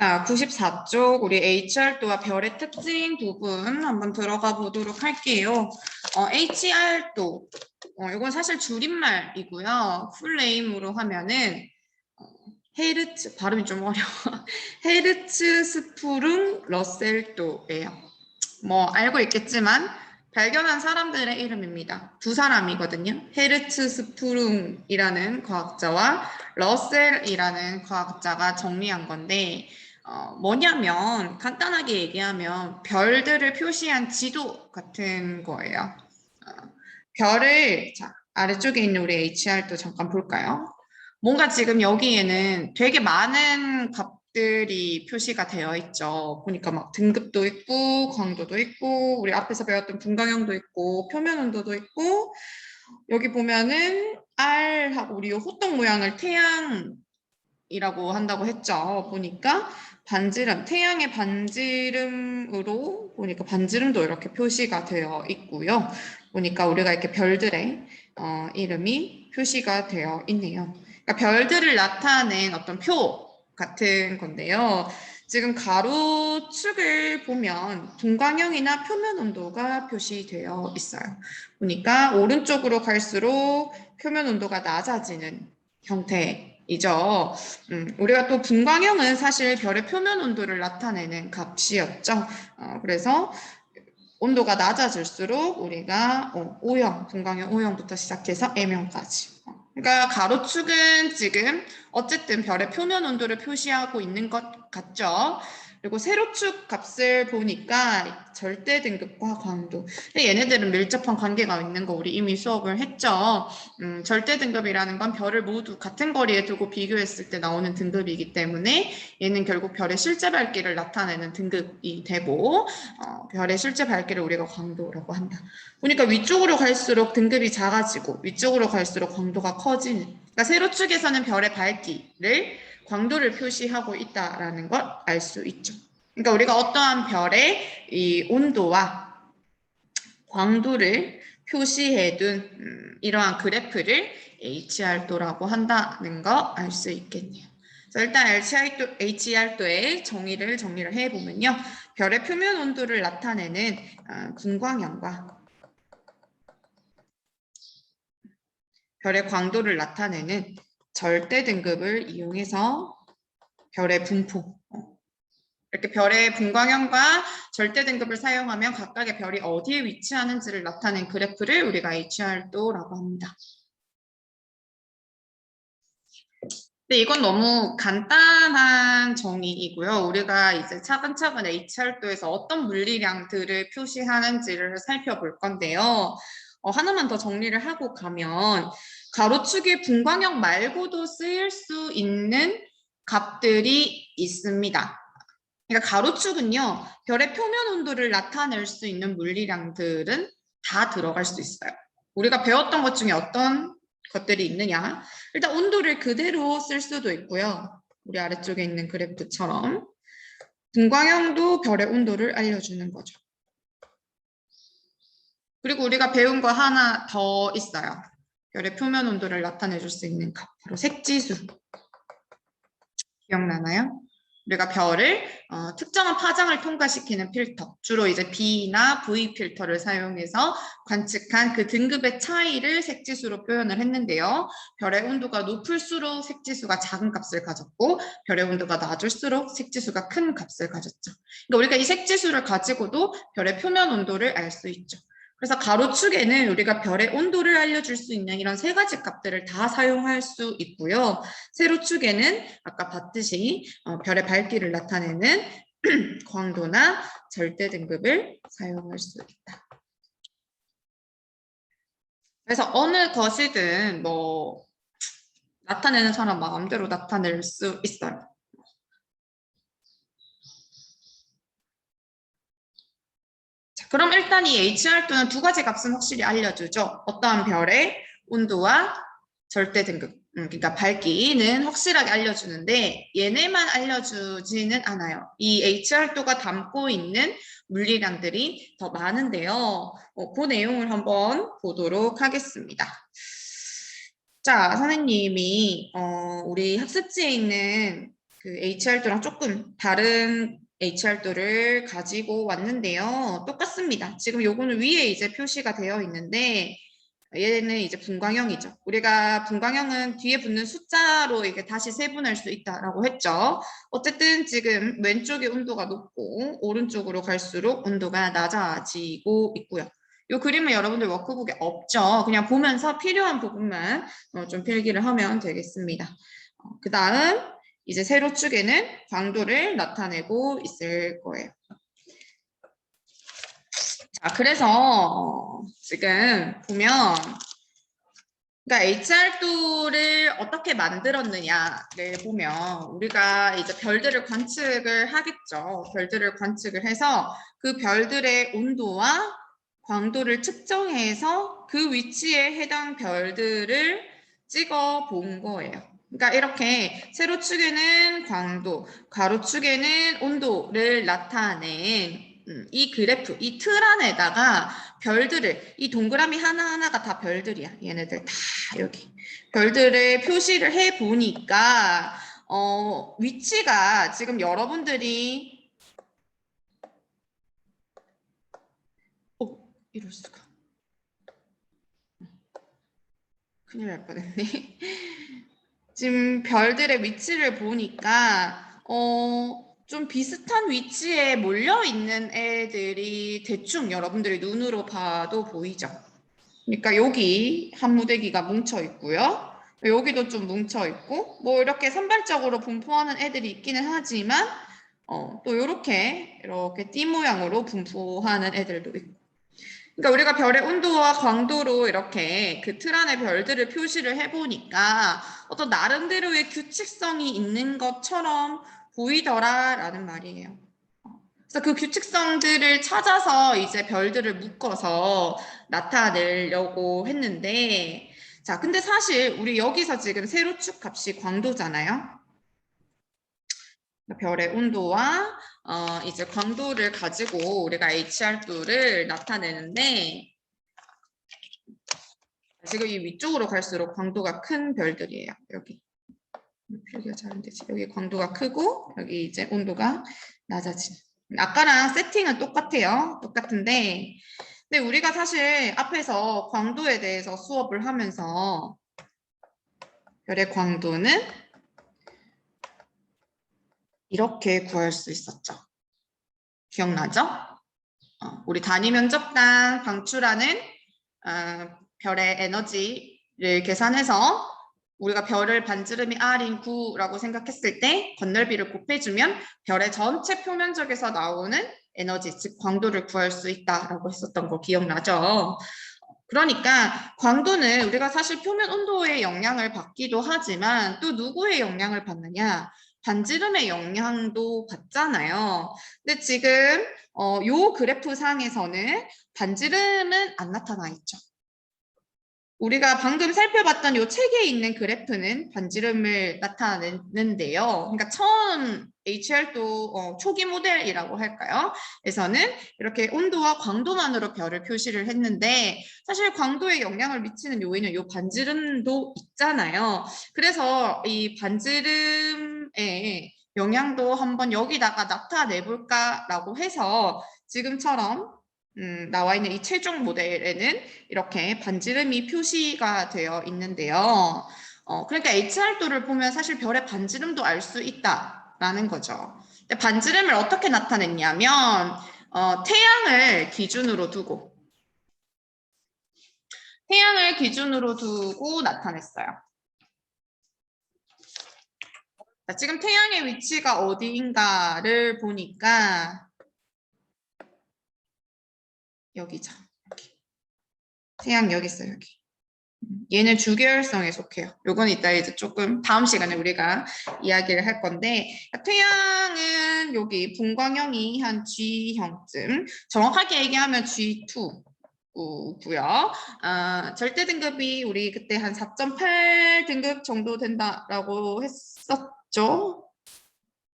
자, 94쪽 우리 HR도와 별의 특징 부분 한번 들어가 보도록 할게요. HR도 이건 사실 줄임말이고요. 풀네임으로 하면은 헤르츠 발음이 좀 어려워. 헤르츠 스푸릉 러셀도예요. 뭐 알고 있겠지만 발견한 사람들의 이름입니다. 두 사람이거든요. 헤르츠 스푸룽이라는 과학자와 러셀이라는 과학자가 정리한 건데 뭐냐면 간단하게 얘기하면 별들을 표시한 지도 같은 거예요. 별을 자, 아래쪽에 있는 우리 HR도 잠깐 볼까요? 뭔가 지금 여기에는 되게 많은 값들이 표시가 되어 있죠. 보니까 막 등급도 있고 광도도 있고 우리 앞에서 배웠던 분광형도 있고 표면 온도도 있고 여기 보면은 R하고 우리 이 호떡 모양을 태양이라고 한다고 했죠. 보니까 반지름, 태양의 반지름으로 보니까 반지름도 이렇게 표시가 되어 있고요. 보니까 우리가 이렇게 별들의 이름이 표시가 되어 있네요. 그러니까 별들을 나타낸 어떤 표 같은 건데요. 지금 가로축을 보면 분광형이나 표면 온도가 표시되어 있어요. 보니까 오른쪽으로 갈수록 표면 온도가 낮아지는 형태이죠. 우리가 또 분광형은 사실 별의 표면 온도를 나타내는 값이었죠. 그래서 온도가 낮아질수록 우리가 O형, 분광형 O형부터 시작해서 M형까지. 그러니까 가로축은 지금 어쨌든 별의 표면 온도를 표시하고 있는 것 같죠. 그리고 세로축 값을 보니까 절대 등급과 광도. 근데 얘네들은 밀접한 관계가 있는 거 우리 이미 수업을 했죠. 절대 등급이라는 건 별을 모두 같은 거리에 두고 비교했을 때 나오는 등급이기 때문에 얘는 결국 별의 실제 밝기를 나타내는 등급이 되고 별의 실제 밝기를 우리가 광도라고 한다. 보니까 위쪽으로 갈수록 등급이 작아지고 위쪽으로 갈수록 광도가 커지는. 그러니까 세로축에서는 별의 밝기를 광도를 표시하고 있다라는 걸 알 수 있죠. 그러니까 우리가 어떠한 별의 이 온도와 광도를 표시해둔 이러한 그래프를 HR도라고 한다는 거 알 수 있겠네요. 일단 HR도의 정의를 해보면요. 별의 표면 온도를 나타내는 분광형과 별의 광도를 나타내는 절대 등급을 이용해서 별의 분포, 이렇게 별의 분광형과 절대 등급을 사용하면 각각의 별이 어디에 위치하는지를 나타낸 그래프를 우리가 HR도라고 합니다. 근데 이건 너무 간단한 정의이고요. 우리가 이제 차근차근 HR도에서 어떤 물리량들을 표시하는지를 살펴볼 건데요. 하나만 더 정리를 하고 가면 가로축의 분광형 말고도 쓰일 수 있는 값들이 있습니다. 그러니까 가로축은요, 별의 표면 온도를 나타낼 수 있는 물리량들은 다 들어갈 수 있어요. 우리가 배웠던 것 중에 어떤 것들이 있느냐? 일단 온도를 그대로 쓸 수도 있고요. 우리 아래쪽에 있는 그래프처럼. 분광형도 별의 온도를 알려주는 거죠. 그리고 우리가 배운 거 하나 더 있어요. 별의 표면 온도를 나타내줄 수 있는 값. 바로 색지수. 기억나나요? 우리가 별을 특정한 파장을 통과시키는 필터, 주로 이제 B나 V 필터를 사용해서 관측한 그 등급의 차이를 색지수로 표현을 했는데요. 별의 온도가 높을수록 색지수가 작은 값을 가졌고 별의 온도가 낮을수록 색지수가 큰 값을 가졌죠. 그러니까 우리가 이 색지수를 가지고도 별의 표면 온도를 알 수 있죠. 그래서 가로축에는 우리가 별의 온도를 알려줄 수 있는 이런 세 가지 값들을 다 사용할 수 있고요. 세로축에는 아까 봤듯이 별의 밝기를 나타내는 광도나 절대 등급을 사용할 수 있다. 그래서 어느 것이든 뭐 나타내는 사람 마음대로 나타낼 수 있어요. 자, 그럼 일단 이 HR도는 두 가지 값은 확실히 알려주죠. 어떠한 별의 온도와 절대 등급, 그러니까 밝기는 확실하게 알려주는데 얘네만 알려주지는 않아요. 이 HR도가 담고 있는 물리량들이 더 많은데요. 그 내용을 한번 보도록 하겠습니다. 자, 선생님이 우리 학습지에 있는 그 HR도랑 조금 다른 HR도를 가지고 왔는데요. 똑같습니다. 지금 요거는 위에 이제 표시가 되어 있는데 얘는 이제 분광형이죠. 우리가 분광형은 뒤에 붙는 숫자로 이게 다시 세분할 수 있다라고 했죠. 어쨌든 지금 왼쪽의 온도가 높고 오른쪽으로 갈수록 온도가 낮아지고 있고요. 이 그림은 여러분들 워크북에 없죠. 그냥 보면서 필요한 부분만 좀 필기를 하면 되겠습니다. 그 다음 이제 세로축에는 광도를 나타내고 있을 거예요. 자, 그래서 지금 보면 그러니까 HR도를 어떻게 만들었느냐를 보면 우리가 이제 별들을 관측을 하겠죠. 별들을 관측을 해서 그 별들의 온도와 광도를 측정해서 그 위치에 해당 별들을 찍어 본 거예요. 그러니까 이렇게 세로축에는 광도, 가로축에는 온도를 나타낸 이 그래프, 이 틀 안에다가 별들을, 이 동그라미 하나하나가 다 별들이야. 얘네들 다 여기. 별들을 표시를 해 보니까 위치가 지금 여러분들이 이럴 수가. 큰일 날 뻔했네. 지금 별들의 위치를 보니까 좀 비슷한 위치에 몰려 있는 애들이 대충 여러분들이 눈으로 봐도 보이죠. 그러니까 여기 한 무대기가 뭉쳐 있고요. 여기도 좀 뭉쳐 있고 뭐 이렇게 산발적으로 분포하는 애들이 있기는 하지만 또 이렇게 띠 모양으로 분포하는 애들도 있고. 그러니까 우리가 별의 온도와 광도로 이렇게 그 틀 안에 별들을 표시를 해보니까 어떤 나름대로의 규칙성이 있는 것처럼 보이더라라는 말이에요. 그래서 그 규칙성들을 찾아서 이제 별들을 묶어서 나타내려고 했는데, 자, 근데 사실 우리 여기서 지금 세로축 값이 광도잖아요. 별의 온도와 이제 광도를 가지고 우리가 HR도를 나타내는데, 지금 이 위쪽으로 갈수록 광도가 큰 별들이에요. 여기. 표기가 잘 안 되지. 여기 광도가 크고 여기 이제 온도가 낮아진. 아까랑 세팅은 똑같아요. 똑같은데 근데 우리가 사실 앞에서 광도에 대해서 수업을 하면서 별의 광도는 이렇게 구할 수 있었죠. 기억나죠? 우리 단위 면적당 방출하는 별의 에너지를 계산해서 우리가 별을 반지름이 R인 9라고 생각했을 때 건널비를 곱해주면 별의 전체 표면적에서 나오는 에너지, 즉 광도를 구할 수 있다라고 했었던 거 기억나죠? 그러니까 광도는 우리가 사실 표면 온도의 영향을 받기도 하지만 또 누구의 영향을 받느냐? 반지름의 영향도 받잖아요. 근데 지금 요 그래프 상에서는 반지름은 안 나타나 있죠. 우리가 방금 살펴봤던 이 책에 있는 그래프는 반지름을 나타내는데요. 그러니까 처음 HR도 초기 모델이라고 할까요? 에서는 이렇게 온도와 광도만으로 별을 표시를 했는데 사실 광도에 영향을 미치는 요인은 이 반지름도 있잖아요. 그래서 이 반지름의 영향도 한번 여기다가 나타내 볼까라고 해서 지금처럼 나와 있는 이 최종 모델에는 이렇게 반지름이 표시가 되어 있는데요. 그러니까 HR도를 보면 사실 별의 반지름도 알 수 있다라는 거죠. 근데 반지름을 어떻게 나타냈냐면 태양을 기준으로 두고 나타냈어요. 자, 지금 태양의 위치가 어디인가를 보니까 여기죠. 여기. 태양 여기 있어요. 여기. 얘는 주계열성에 속해요. 요건 이따 이제 조금 다음 시간에 우리가 이야기를 할 건데 태양은 여기 분광형이 한 G형쯤 정확하게 얘기하면 G2 고요. 절대 등급이 우리 그때 한 4.8 등급 정도 된다라고 했었죠.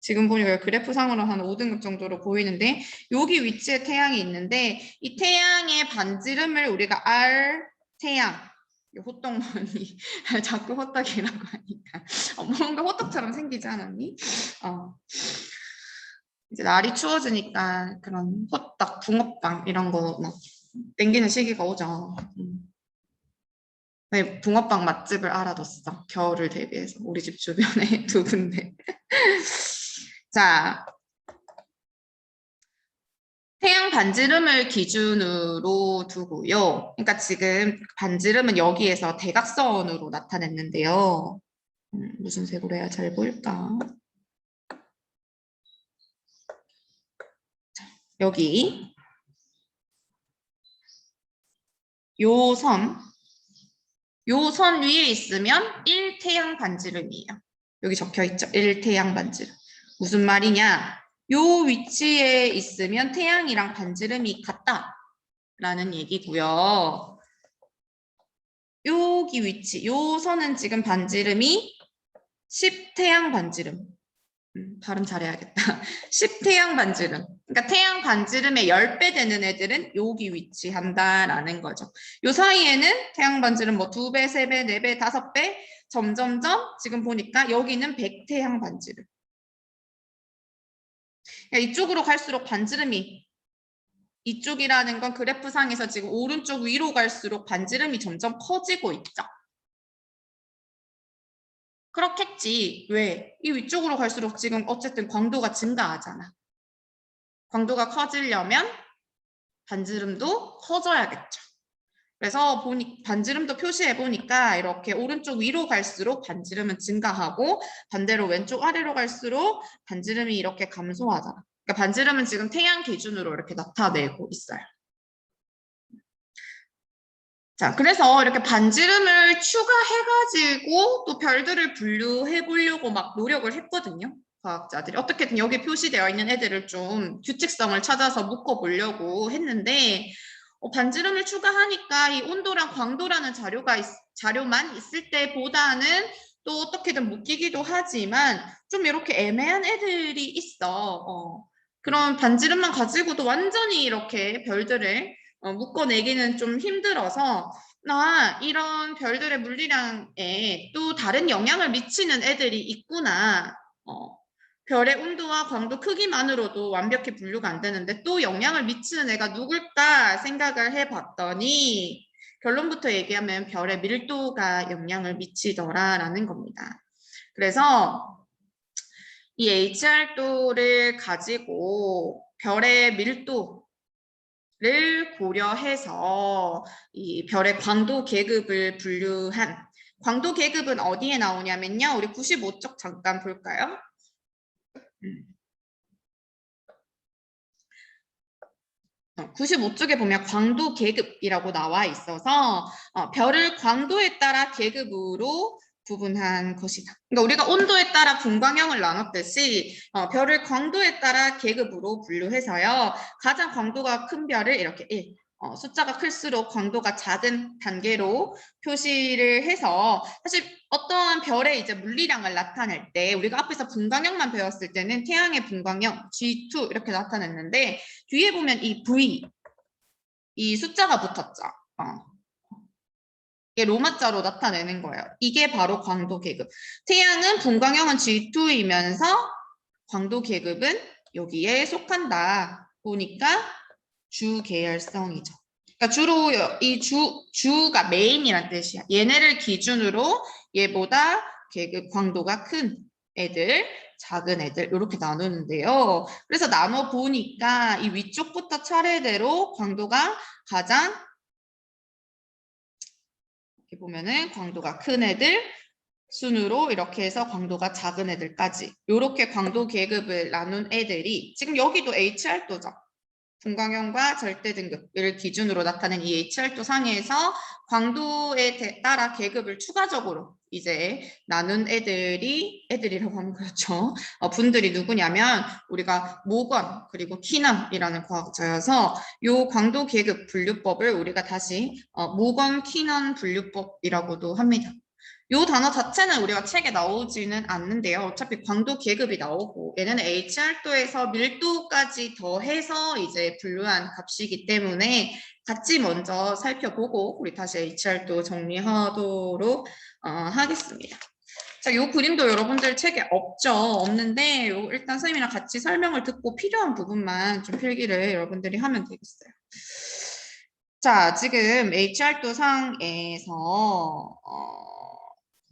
지금 보니까 그래프상으로 한 5등급 정도로 보이는데 여기 위치에 태양이 있는데 이 태양의 반지름을 우리가 R 태양 호떡머니 자꾸 호떡이라고 하니까 뭔가 호떡처럼 생기지 않았니? 이제 날이 추워지니까 그런 호떡, 붕어빵 이런 거 막 땡기는 시기가 오죠. 네, 붕어빵 맛집을 알아뒀어. 겨울을 대비해서 우리 집 주변에 2군데. 자, 태양 반지름을 기준으로 두고요. 그러니까 지금 반지름은 여기에서 대각선으로 나타냈는데요. 무슨 색으로 해야 잘 보일까? 자, 여기 요 선 위에 있으면 1태양 반지름이에요. 여기 적혀 있죠? 1태양 반지름. 무슨 말이냐? 요 위치에 있으면 태양이랑 반지름이 같다라는 얘기고요. 여기 위치, 요 선은 지금 반지름이 10태양 반지름. 발음 잘해야겠다. 10태양 반지름. 그러니까 태양 반지름의 10배 되는 애들은 여기 위치한다라는 거죠. 요 사이에는 태양 반지름 뭐 2배, 3배, 4배, 5배 점점점 지금 보니까 여기는 100태양 반지름. 그러니까 이쪽으로 갈수록 반지름이 이쪽이라는 건 그래프상에서 지금 오른쪽 위로 갈수록 반지름이 점점 커지고 있죠. 그렇겠지. 왜? 이 위쪽으로 갈수록 지금 어쨌든 광도가 증가하잖아. 광도가 커지려면 반지름도 커져야겠죠. 그래서 반지름도 표시해 보니까 이렇게 오른쪽 위로 갈수록 반지름은 증가하고 반대로 왼쪽 아래로 갈수록 반지름이 이렇게 감소하잖아. 그러니까 반지름은 지금 태양 기준으로 이렇게 나타내고 있어요. 자, 그래서 이렇게 반지름을 추가해가지고 또 별들을 분류해 보려고 막 노력을 했거든요. 과학자들이 어떻게든 여기 표시되어 있는 애들을 좀 규칙성을 찾아서 묶어보려고 했는데 반지름을 추가하니까 이 온도랑 광도라는 자료만 있을 때보다는 또 어떻게든 묶이기도 하지만 좀 이렇게 애매한 애들이 있어. 그런 반지름만 가지고도 완전히 이렇게 별들을 묶어내기는 좀 힘들어서 이런 별들의 물리량에 또 다른 영향을 미치는 애들이 있구나. 별의 온도와 광도 크기만으로도 완벽히 분류가 안 되는데 또 영향을 미치는 애가 누굴까 생각을 해봤더니 결론부터 얘기하면 별의 밀도가 영향을 미치더라라는 겁니다. 그래서 이 HR도를 가지고 별의 밀도를 고려해서 이 별의 광도 계급을 분류한 광도 계급은 어디에 나오냐면요. 우리 95쪽 잠깐 볼까요? 95쪽에 보면 광도 계급이라고 나와 있어서 별을 광도에 따라 계급으로 구분한 것이다. 그러니까 우리가 온도에 따라 분광형을 나눴듯이 별을 광도에 따라 계급으로 분류해서요. 가장 광도가 큰 별을 이렇게 1, 숫자가 클수록 광도가 작은 단계로 표시를 해서 사실 어떠한 별의 이제 물리량을 나타낼 때 우리가 앞에서 분광형만 배웠을 때는 태양의 분광형 G2 이렇게 나타냈는데 뒤에 보면 이 V 이 숫자가 붙었죠. 이게 로마자로 나타내는 거예요. 이게 바로 광도 계급. 태양은 분광형은 G2이면서 광도 계급은 여기에 속한다. 보니까 주 계열성이죠. 그러니까 주로 이 주가 메인이란 뜻이야. 얘네를 기준으로 얘보다 계급 광도가 큰 애들, 작은 애들 이렇게 나누는데요. 그래서 나눠 보니까 이 위쪽부터 차례대로 광도가 가장 이렇게 보면은 광도가 큰 애들 순으로 이렇게 해서 광도가 작은 애들까지 이렇게 광도 계급을 나눈 애들이 지금 여기도 HR도죠. 분광형과 절대 등급을 기준으로 나타낸 이 HR도 상에서 광도에 따라 계급을 추가적으로 이제 나눈 애들이라고 하면 그렇죠. 분들이 누구냐면 우리가 모건 그리고 키넌이라는 과학자여서 이 광도 계급 분류법을 우리가 다시 모건 키넌 분류법이라고도 합니다. 요 단어 자체는 우리가 책에 나오지는 않는데요. 어차피 광도 계급이 나오고 얘네는 HR도에서 밀도까지 더해서 이제 분류한 값이기 때문에 같이 먼저 살펴보고 우리 다시 HR도 정리하도록 하겠습니다. 자, 요 그림도 여러분들 책에 없죠? 없는데 요 일단 선생님이랑 같이 설명을 듣고 필요한 부분만 좀 필기를 여러분들이 하면 되겠어요. 자, 지금 HR도 상에서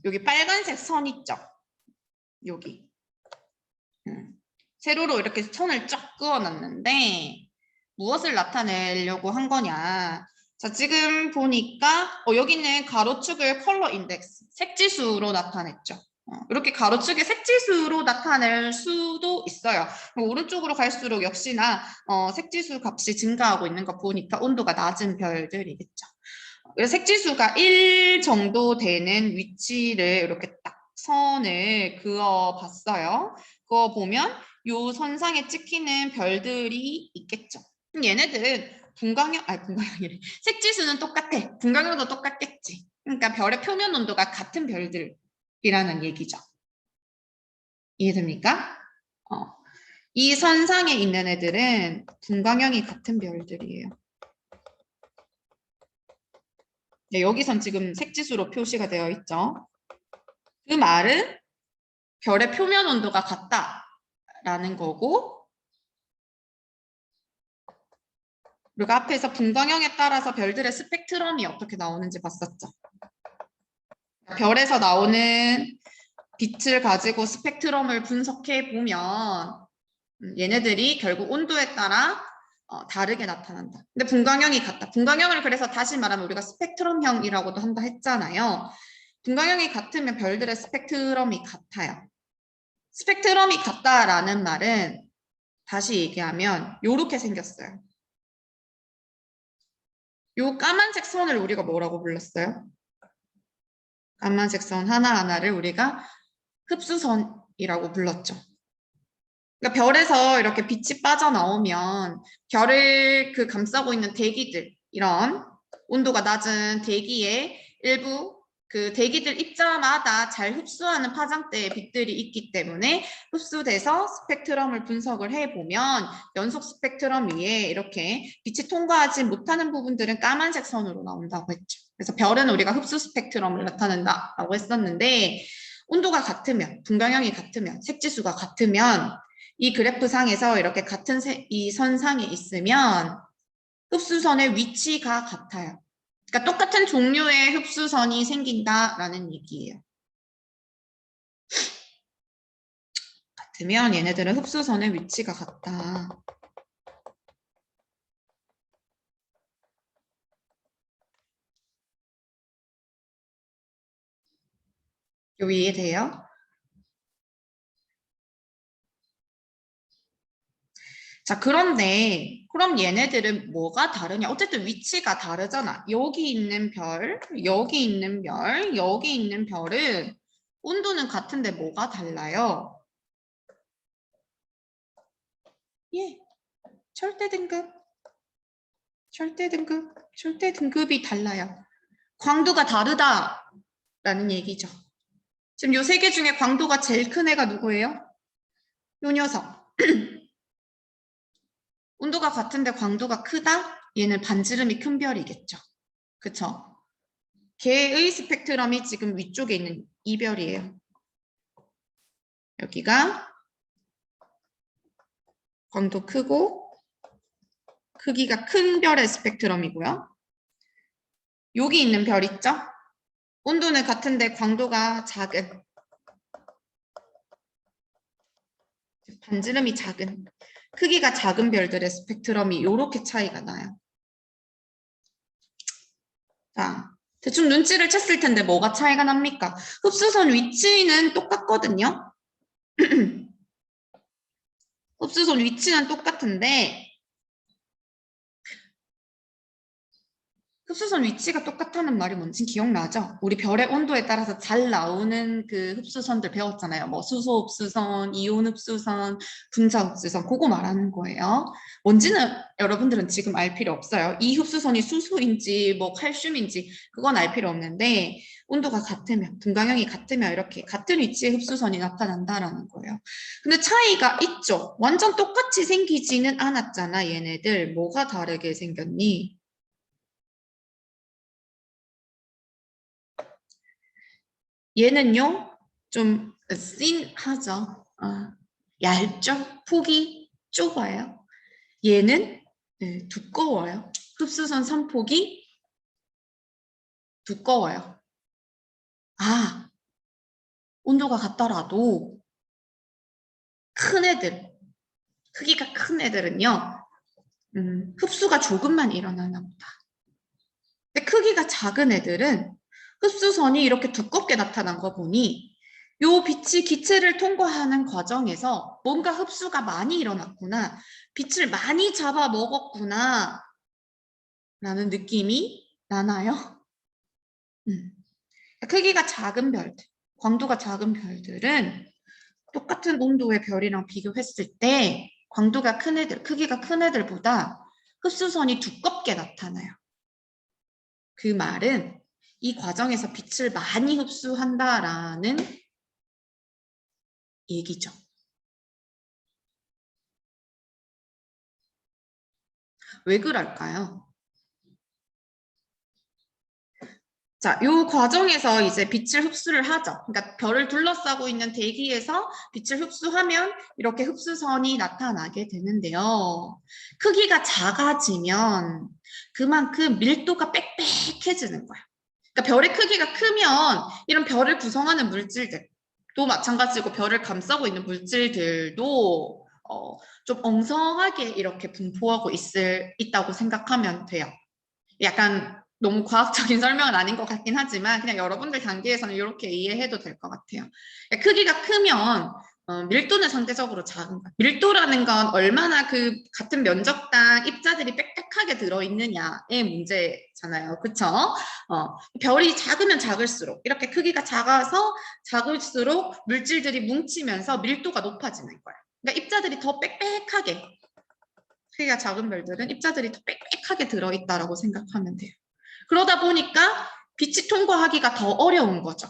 여기 빨간색 선 있죠? 여기. 세로로 이렇게 선을 쫙 그어놨는데 무엇을 나타내려고 한 거냐? 자, 지금 보니까 여기는 가로축을 컬러 인덱스, 색지수로 나타냈죠. 이렇게 가로축의 색지수로 나타낼 수도 있어요. 오른쪽으로 갈수록 역시나 색지수 값이 증가하고 있는 거 보니까 온도가 낮은 별들이겠죠. 그래서 색지수가 1 정도 되는 위치를 이렇게 딱 선을 그어 봤어요. 그거 보면 요 선상에 찍히는 별들이 있겠죠. 얘네들은 분광형이래. 색지수는 똑같아. 분광형도 똑같겠지. 그러니까 별의 표면 온도가 같은 별들이라는 얘기죠. 이해됩니까? 이 선상에 있는 애들은 분광형이 같은 별들이에요. 네, 여기선 지금 색지수로 표시가 되어 있죠. 그 말은 별의 표면 온도가 같다라는 거고, 우리가 앞에서 분광형에 따라서 별들의 스펙트럼이 어떻게 나오는지 봤었죠. 별에서 나오는 빛을 가지고 스펙트럼을 분석해 보면 얘네들이 결국 온도에 따라 다르게 나타난다. 근데 분광형이 같다. 분광형을 그래서 다시 말하면 우리가 스펙트럼형이라고도 한다 했잖아요. 분광형이 같으면 별들의 스펙트럼이 같아요. 스펙트럼이 같다라는 말은 다시 얘기하면 이렇게 생겼어요. 요 까만색 선을 우리가 뭐라고 불렀어요? 까만색 선 하나하나를 우리가 흡수선이라고 불렀죠. 그러니까 별에서 이렇게 빛이 빠져나오면 별을 감싸고 있는 대기들, 이런 온도가 낮은 대기의 일부 그 대기들 입자마다 잘 흡수하는 파장대의 빛들이 있기 때문에 흡수돼서 스펙트럼을 분석을 해보면 연속 스펙트럼 위에 이렇게 빛이 통과하지 못하는 부분들은 까만색 선으로 나온다고 했죠. 그래서 별은 우리가 흡수 스펙트럼을 나타낸다라고 했었는데 온도가 같으면, 분광형이 같으면, 색지수가 같으면 이 그래프 상에서 이렇게 같은 이 선상에 있으면 흡수선의 위치가 같아요. 그러니까 똑같은 종류의 흡수선이 생긴다라는 얘기예요. 같으면 얘네들은 흡수선의 위치가 같다. 요 이해돼요? 자, 그런데 그럼 얘네들은 뭐가 다르냐? 어쨌든 위치가 다르잖아. 여기 있는 별, 여기 있는 별, 여기 있는 별은 온도는 같은데 뭐가 달라요? 예, 절대 등급, 절대 등급이 달라요. 광도가 다르다라는 얘기죠. 지금 요 세 개 중에 광도가 제일 큰 애가 누구예요? 요 녀석. 온도가 같은데 광도가 크다? 얘는 반지름이 큰 별이겠죠. 그쵸? 걔의 스펙트럼이 지금 위쪽에 있는 이 별이에요. 여기가 광도 크고 크기가 큰 별의 스펙트럼이고요. 여기 있는 별 있죠? 온도는 같은데 광도가 작은, 반지름이 작은, 크기가 작은 별들의 스펙트럼이 이렇게 차이가 나요. 자, 대충 눈치를 챘을 텐데 뭐가 차이가 납니까? 흡수선 위치는 똑같거든요. 흡수선 위치는 똑같은데 흡수선 위치가 똑같다는 말이 뭔지 기억나죠? 우리 별의 온도에 따라서 잘 나오는 그 흡수선들 배웠잖아요. 뭐 수소 흡수선, 이온 흡수선, 분자 흡수선, 그거 말하는 거예요. 뭔지는 여러분들은 지금 알 필요 없어요. 이 흡수선이 수소인지 뭐 칼슘인지 그건 알 필요 없는데 온도가 같으면, 분광형이 같으면 이렇게 같은 위치의 흡수선이 나타난다라는 거예요. 근데 차이가 있죠. 완전 똑같이 생기지는 않았잖아, 얘네들. 뭐가 다르게 생겼니? 얘는요, 좀 씬하죠. 얇죠? 폭이 좁아요. 얘는 네, 두꺼워요. 흡수선 선폭이 두꺼워요. 아, 온도가 같더라도 큰 애들, 크기가 큰 애들은요, 흡수가 조금만 일어나나 보다. 근데 크기가 작은 애들은 흡수선이 이렇게 두껍게 나타난 거 보니 요 빛이 기체를 통과하는 과정에서 뭔가 흡수가 많이 일어났구나. 빛을 많이 잡아 먹었구나. 라는 느낌이 나나요? 음. 크기가 작은 별들, 광도가 작은 별들은 똑같은 온도의 별이랑 비교했을 때 광도가 큰 애들, 크기가 큰 애들보다 흡수선이 두껍게 나타나요. 그 말은 이 과정에서 빛을 많이 흡수한다라는 얘기죠. 왜 그럴까요? 자, 이 과정에서 이제 빛을 흡수를 하죠. 그러니까 별을 둘러싸고 있는 대기에서 빛을 흡수하면 이렇게 흡수선이 나타나게 되는데요. 크기가 작아지면 그만큼 밀도가 빽빽해지는 거예요. 그러니까 별의 크기가 크면 이런 별을 구성하는 물질들도 마찬가지고 별을 감싸고 있는 물질들도 좀 엉성하게 이렇게 분포하고 있다고 생각하면 돼요. 약간 너무 과학적인 설명은 아닌 것 같긴 하지만 그냥 여러분들 단계에서는 이렇게 이해해도 될 것 같아요. 크기가 크면 밀도는 상대적으로 작은 거예요. 밀도라는 건 얼마나 그 같은 면적당 입자들이 빽빽하게 들어있느냐의 문제잖아요. 그쵸? 별이 작으면 작을수록 이렇게 크기가 작아서 작을수록 물질들이 뭉치면서 밀도가 높아지는 거예요. 그러니까 입자들이 더 빽빽하게 크기가 작은 별들은 입자들이 더 빽빽하게 들어있다라고 생각하면 돼요. 그러다 보니까 빛이 통과하기가 더 어려운 거죠.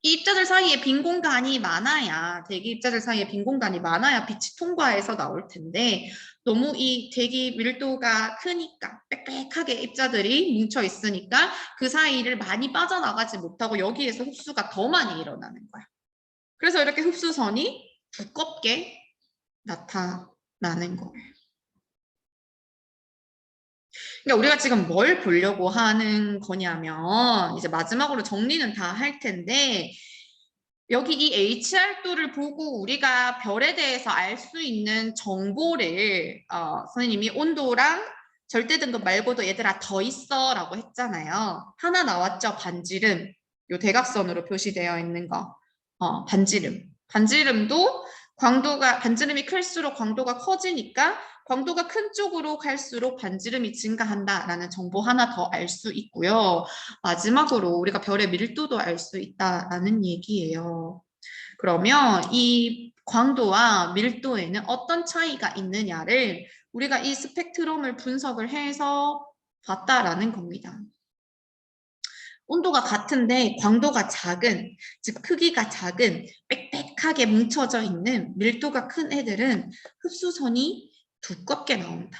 이 입자들 사이에 빈 공간이 많아야, 대기 입자들 사이에 빈 공간이 많아야 빛이 통과해서 나올 텐데 너무 이 대기 밀도가 크니까 빽빽하게 입자들이 뭉쳐 있으니까 그 사이를 많이 빠져나가지 못하고 여기에서 흡수가 더 많이 일어나는 거야. 그래서 이렇게 흡수선이 두껍게 나타나는 거예요. 그러니까 우리가 지금 뭘 보려고 하는 거냐면 이제 마지막으로 정리는 다 할 텐데 여기 이 HR도를 보고 우리가 별에 대해서 알 수 있는 정보를 선생님이 온도랑 절대 등급 말고도 얘들아 더 있어 라고 했잖아요. 하나 나왔죠. 반지름. 요 대각선으로 표시되어 있는 거. 반지름. 반지름도 반지름이 클수록 광도가 커지니까 광도가 큰 쪽으로 갈수록 반지름이 증가한다라는 정보 하나 더 알 수 있고요. 마지막으로 우리가 별의 밀도도 알 수 있다라는 얘기예요. 그러면 이 광도와 밀도에는 어떤 차이가 있느냐를 우리가 이 스펙트럼을 분석을 해서 봤다라는 겁니다. 온도가 같은데 광도가 작은, 즉 크기가 작은, 빽빽하게 뭉쳐져 있는 밀도가 큰 애들은 흡수선이 두껍게 나온다.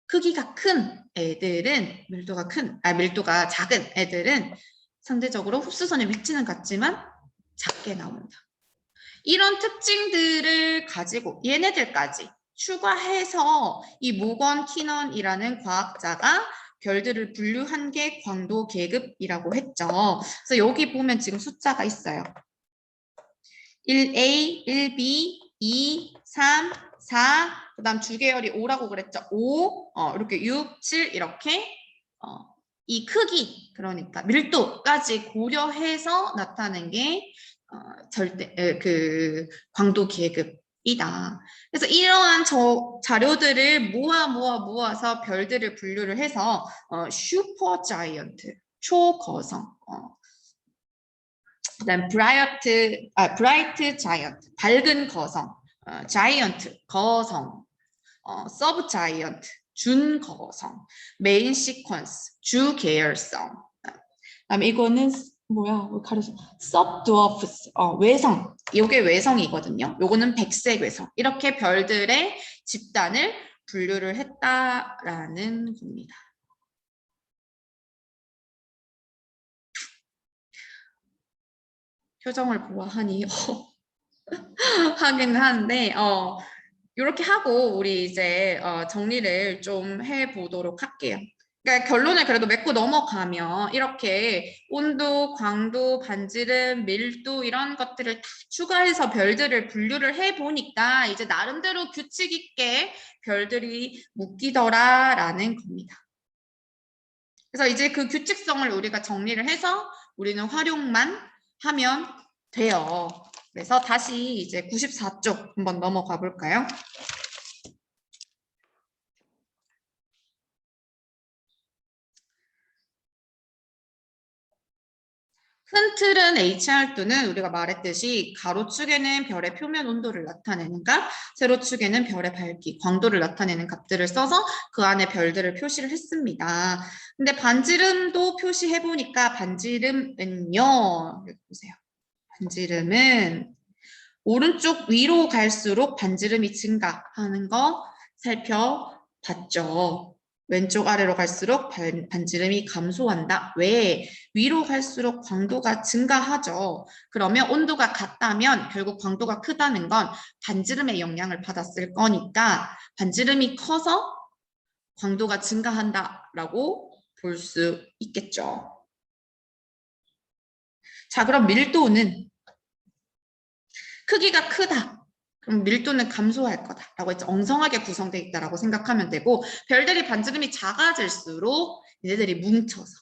크기가 큰 애들은 밀도가 작은 애들은 상대적으로 흡수선의 위치는 같지만 작게 나온다. 이런 특징들을 가지고 얘네들까지 추가해서 이 모건 키넌이라는 과학자가 별들을 분류한 게 광도 계급이라고 했죠. 그래서 여기 보면 지금 숫자가 있어요. 1A, 1B, 2, 3, 4, 그 다음 주계열이 5라고 그랬죠. 5, 이렇게 6, 7 이렇게 이 크기, 그러니까 밀도까지 고려해서 나타낸 게 그 광도 계급 이다. 그래서 이러한 자료들을 모아서 별들을 분류를 해서 슈퍼 자이언트, 초거성, 그다음 브라이트 자이언트, 밝은 거성, 자이언트, 거성, 서브 자이언트, 준거성, 메인 시퀀스, 주 계열성. 그다음에 이거는 뭐야? 왜 가려서? subdwarfs, 외성. 이게 외성이거든요. 요거는 백색 외성. 이렇게 별들의 집단을 분류를 했다라는 겁니다. 표정을 보아하니 하긴 하는데 이렇게 하고 우리 이제 정리를 좀 해보도록 할게요. 그러니까 결론을 그래도 맺고 넘어가면 이렇게 온도, 광도, 반지름, 밀도 이런 것들을 다 추가해서 별들을 분류를 해보니까 이제 나름대로 규칙 있게 별들이 묶이더라라는 겁니다. 그래서 이제 그 규칙성을 우리가 정리를 해서 우리는 활용만 하면 돼요. 그래서 다시 이제 94쪽 한번 넘어가 볼까요? 큰 틀은 HR도는 우리가 말했듯이 가로축에는 별의 표면 온도를 나타내는 값, 세로축에는 별의 밝기, 광도를 나타내는 값들을 써서 그 안에 별들을 표시를 했습니다. 근데 반지름도 표시해보니까 반지름은요, 여기 보세요. 반지름은 오른쪽 위로 갈수록 반지름이 증가하는 거 살펴봤죠. 왼쪽 아래로 갈수록 반지름이 감소한다. 왜? 위로 갈수록 광도가 증가하죠. 그러면 온도가 같다면 결국 광도가 크다는 건 반지름의 영향을 받았을 거니까 반지름이 커서 광도가 증가한다라고 볼 수 있겠죠. 자, 그럼 밀도는 크기가 크다. 그럼 밀도는 감소할 거다라고 했죠. 엉성하게 구성되어 있다라고 생각하면 되고 별들이 반지름이 작아질수록 얘네들이 뭉쳐서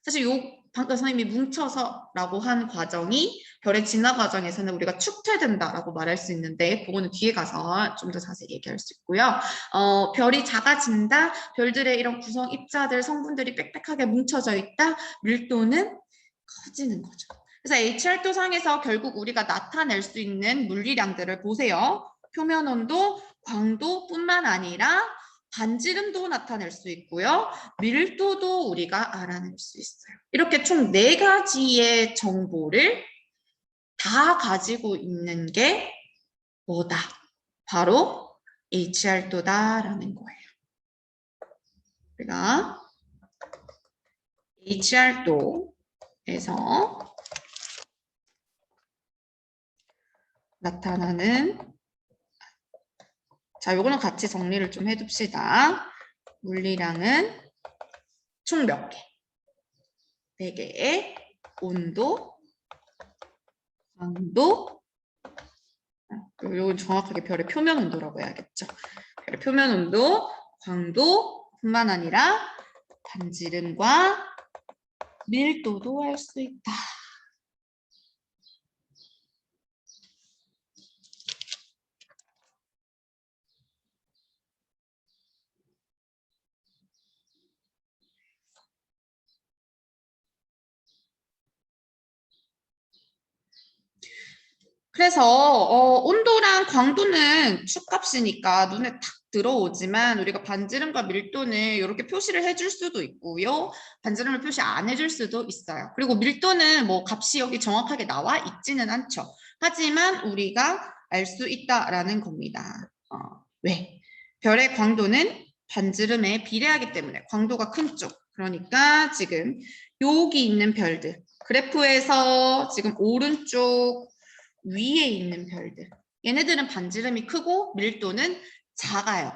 사실 요 방금 선생님이 뭉쳐서라고 한 과정이 별의 진화 과정에서는 우리가 축퇴된다라고 말할 수 있는데 그거는 뒤에 가서 좀 더 자세히 얘기할 수 있고요. 별이 작아진다. 별들의 이런 구성 입자들 성분들이 빽빽하게 뭉쳐져 있다. 밀도는 커지는 거죠. 그래서 HR도상에서 결국 우리가 나타낼 수 있는 물리량들을 보세요. 표면 온도, 광도뿐만 아니라 반지름도 나타낼 수 있고요. 밀도도 우리가 알아낼 수 있어요. 이렇게 총 4가지의 정보를 다 가지고 있는 게 뭐다? 바로 HR도다라는 거예요. 우리가 HR도에서 나타나는 자, 요거는 같이 정리를 좀 해둡시다. 물리량은 총 몇 개? 4개의 온도, 광도, 요건 정확하게 별의 표면 온도라고 해야겠죠. 별의 표면 온도, 광도뿐만 아니라 반지름과 밀도도 할 수 있다. 그래서 온도랑 광도는 축값이니까 눈에 탁 들어오지만 우리가 반지름과 밀도는 이렇게 표시를 해줄 수도 있고요. 반지름을 표시 안 해줄 수도 있어요. 그리고 밀도는 뭐 값이 여기 정확하게 나와 있지는 않죠. 하지만 우리가 알 수 있다라는 겁니다. 왜? 별의 광도는 반지름에 비례하기 때문에 광도가 큰 쪽. 그러니까 지금 여기 있는 별들. 그래프에서 지금 오른쪽 위에 있는 별들. 얘네들은 반지름이 크고 밀도는 작아요.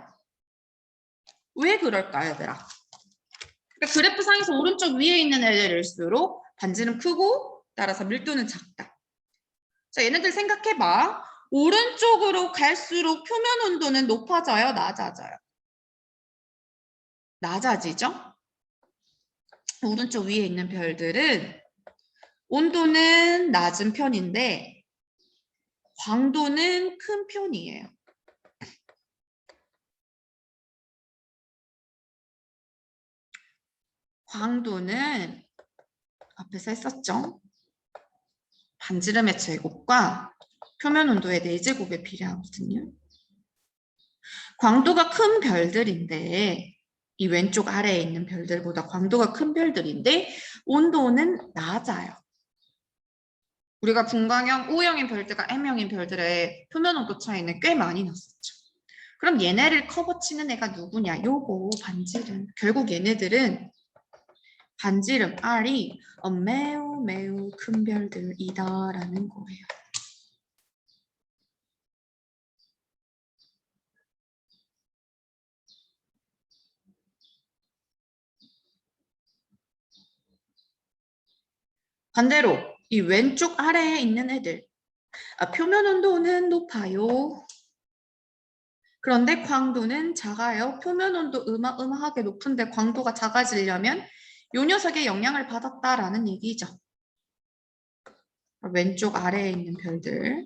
왜 그럴까요, 얘들아? 그러니까 그래프상에서 오른쪽 위에 있는 애들일수록 반지름 크고 따라서 밀도는 작다. 자, 얘네들 생각해봐. 오른쪽으로 갈수록 표면 온도는 높아져요, 낮아져요? 낮아지죠? 오른쪽 위에 있는 별들은 온도는 낮은 편인데 광도는 큰 편이에요. 광도는 앞에서 했었죠. 반지름의 제곱과 표면 온도의 4제곱에 비례하거든요. 광도가 큰 별들인데 이 왼쪽 아래에 있는 별들보다 광도가 큰 별들인데 온도는 낮아요. 우리가 분광형, O형인 별들과 M형인 별들의 표면 온도 차이는 꽤 많이 났었죠. 그럼 얘네를 커버치는 애가 누구냐? 요거 반지름. 결국 얘네들은 반지름 R이 매우 매우 큰 별들이다라는 거예요. 반대로 이 왼쪽 아래에 있는 애들 표면 온도는 높아요. 그런데 광도는 작아요. 표면 온도 어마어마하게 높은데 광도가 작아지려면 이 녀석의 영향을 받았다라는 얘기죠. 왼쪽 아래에 있는 별들.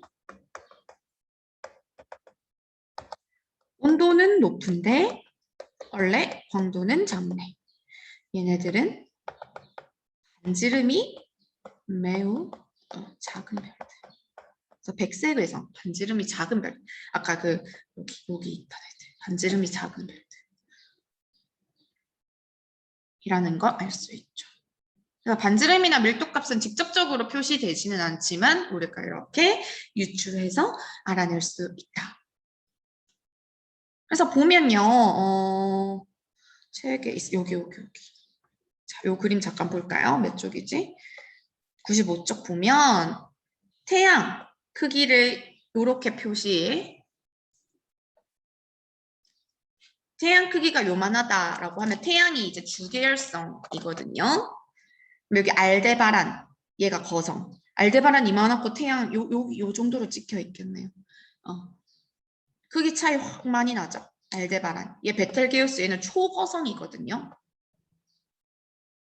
온도는 높은데 원래 광도는 작네. 얘네들은 반지름이 매우 작은 별들. 그래서 백색 외성, 반지름이 작은 별들. 아까 그 여기 있던 애들. 반지름이 작은 별들. 이라는 걸 알 수 있죠. 그래서 반지름이나 밀도값은 직접적으로 표시되지는 않지만 우리가 이렇게 유추해서 알아낼 수 있다. 그래서 보면요, 책에 여기. 자, 요 그림 잠깐 볼까요? 몇 쪽이지? 95쪽 보면 태양 크기를 이렇게 표시. 태양 크기가 요만하다라고 하면 태양이 이제 주계열성이거든요. 여기 알데바란, 얘가 거성. 알데바란 이만하고 태양 요 정도로 찍혀 있겠네요. 크기 차이 확 많이 나죠. 알데바란. 얘 베텔게우스 얘는 초거성이거든요.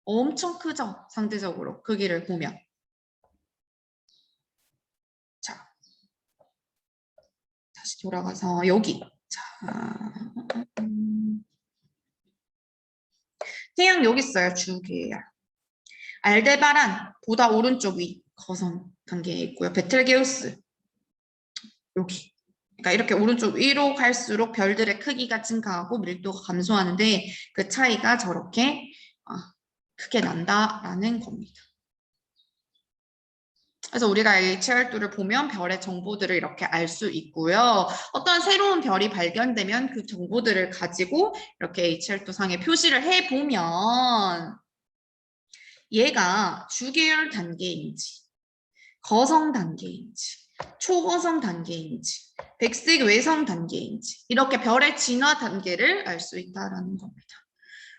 엄청 크죠. 상대적으로 크기를 보면. 자, 다시 돌아가서 여기. 자, 태양 여기 있어요. 주계열. 알데바란 보다 오른쪽 위 거성 단계에 있고요. 베텔게우스 여기. 그러니까 이렇게 오른쪽 위로 갈수록 별들의 크기가 증가하고 밀도가 감소하는데 그 차이가 저렇게 크게 난다라는 겁니다. 그래서 우리가 HR도를 보면 별의 정보들을 이렇게 알 수 있고요. 어떤 새로운 별이 발견되면 그 정보들을 가지고 이렇게 HR도 상에 표시를 해보면 얘가 주계열 단계인지 거성 단계인지 초거성 단계인지 백색 외성 단계인지 이렇게 별의 진화 단계를 알 수 있다는 겁니다.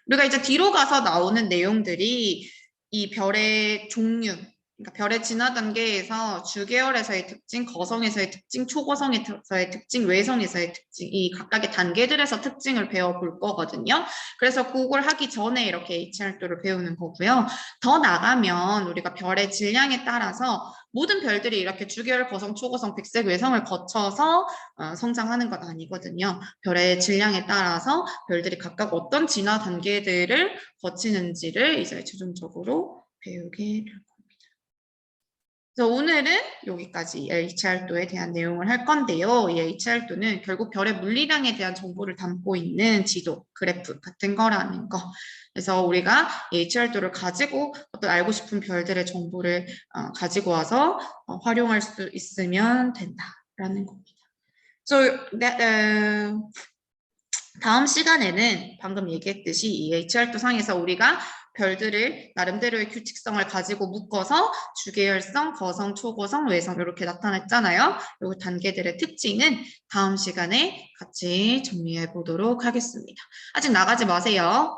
우리가 이제 뒤로 가서 나오는 내용들이 이 별의 종류, 그러니까 별의 진화 단계에서 주계열에서의 특징, 거성에서의 특징, 초거성에서의 특징, 외성에서의 특징, 이 각각의 단계들에서 특징을 배워볼 거거든요. 그래서 그걸 하기 전에 이렇게 HR도를 배우는 거고요. 더 나가면 우리가 별의 질량에 따라서 모든 별들이 이렇게 주계열, 거성, 초거성, 백색, 외성을 거쳐서 성장하는 건 아니거든요. 별의 질량에 따라서 별들이 각각 어떤 진화 단계들을 거치는지를 이제 최종적으로 배우게 될 겁니다. 그래서 오늘은 여기까지 HR도에 대한 내용을 할 건데요. 이 HR도는 결국 별의 물리량에 대한 정보를 담고 있는 지도, 그래프 같은 거라는 거. 그래서 우리가 HR도를 가지고 어떤 알고 싶은 별들의 정보를 가지고 와서 활용할 수 있으면 된다라는 겁니다. 다음 시간에는 방금 얘기했듯이 이 HR도 상에서 우리가 별들을 나름대로의 규칙성을 가지고 묶어서 주계열성, 거성, 초거성, 외성 이렇게 나타냈잖아요. 이 단계들의 특징은 다음 시간에 같이 정리해 보도록 하겠습니다. 아직 나가지 마세요.